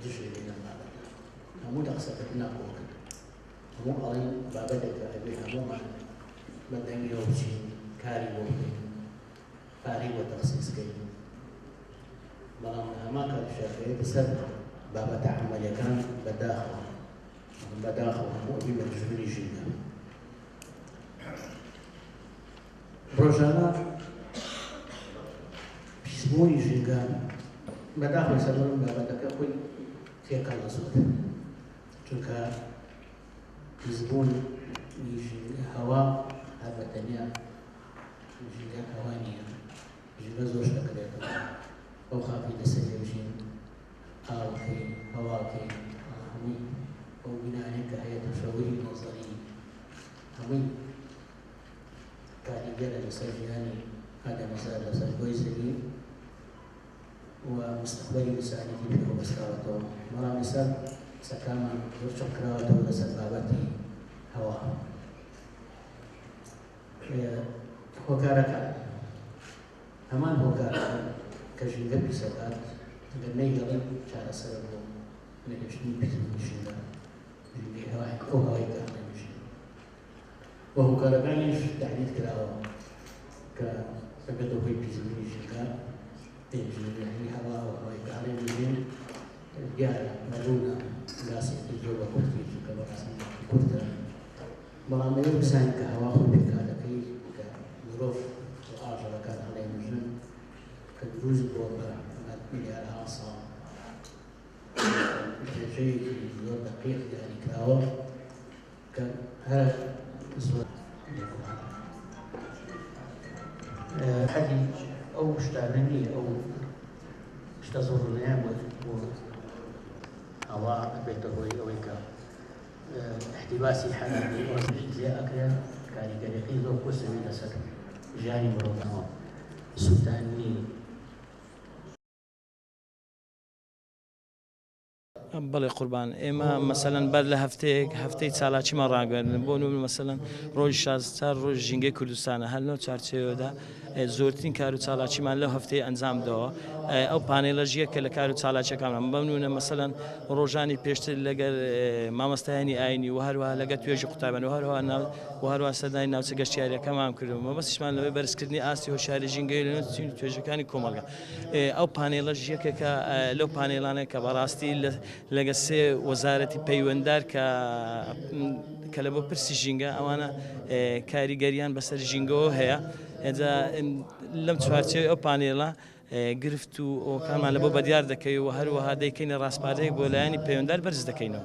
دژی لێ بابەتە هەموو دەقسەکردنا کۆ کرد هەموو ئەڵێن بابەتێکە ئەبێ هەموومان بەدەنگیەوە بچین کاری بۆ بکەین پارەی بۆ تەخسیسکەین بەڵام هەمان کاتیشەکەیەکە سەر بابەتە عەمەلیەکان بەداخەوە هەموو ئەبێ بە دژمنی ژینگە ڕۆژانە پیسبوونی ژینگە بەداخەوە سەرەوەی بابەتەکە خۆی تێکەڵە زۆر چونکە پیسبوونی ژینگە هەوا هەر بەتەنیا ژینگە هەوا نییە ژینگە زۆر شتەکرێتەوە ئەو خاپی لەسەر ژین ئاوەکەی هەواکەی هەمووی ئەو بینایەک کە هەیە تەشەوری نەزەری هەمووی کاریگەرە لەسەر ژیانی ئادەمەزار لەسەر بۆی زەوی و مستەقبەلی ئینسانیەتی پێوە بەستراوەتەوە بەڵام ئێستا قسەکانمان زۆر چەق کراوەتەوە لەسەر بابەتی هەوا هۆکارەکان هەمان هۆکارەکان کە ژینگە پیسەکات ئەگەر نەیگەڵی چارەسەر بۆ نەهێشتنی پیسبوونی ژینگە ژینگەی ئەو هەوای کە نەمێژین و هۆکارەکانیش تحدید کراوە کە ئەگەر دەبێت پیسبوونی ژینگە ژینگەی هەوا و هەوای کە نەمێژین دیارە مەلوونە گاسێکی زۆر بە کورتی چونکە بەڕاستی کورتە بەڵام لەوێ بزانین کە هەوا خۆی پێکاتەکەی کە مرۆڤ و ئاژەڵەکان هەڵێنژن کە دروست بووە بە میلیاردها ساڵ درێژەیەکی زۆر دەقیق دیاری کراوە کە هەر زۆر حەدی ئەو شتانە نییە ئەو شتە زۆرنەیان بۆ هەوا بێتە هۆی ئەوەی کە احتیباسی حەلانی وەزنی زیێ ئەکرێن کاریگەریەکەی زۆر قورسەوی لەسەر ژیانی مرۆڤەوە سوودان نی بەڵێ قوربان ئێمە مەسەلەن بەر لە هەفتەی چالاکیمان ڕاگەاندن بۆ نمونە مەسەلەن ڕۆژی 16 ڕۆژ ژینگەی کوردستانە هەر لەو چارچێوەدا زۆرترین کار و چالاکیمان لەو هەفتەیە ئەنجامدەوە ئەو پانێلەش یەکە لە کار و چالاکیەکانمان بە نمونە مەسەلەن ڕۆژانی پێشتر لەگەر مامۆستایانی ئاینی و هەروەها لەگەر توێژی قوتابیان و هەروەها سەردانی ناوچە گەشتیاریەکەمان کردووە مەبەستیشمان لەوەی بەرزکردنی ئاستی هۆشیاری ژینگەی لە نێو توێژەکانی کۆمەڵگە ئەو پانێلەش یەکێکە لەو پانێلانەیە کە بەڕاستی لەگە سێ وەزارەتی پەیوەنددار کە لە بۆ پرسی ژینگە ئەوانە کاریگەریان بەسەر ژینگەوە هەیە ئێجا لەم چوارچێوەی ئەو پانێڵە گرفت و ئەوکانمان لە بۆ بەدیار دەکەی و هەروەها دەیکەینە ڕاستپارەیەک بۆ لایەنی پەیوەنددار بەرز دەکەینەوە.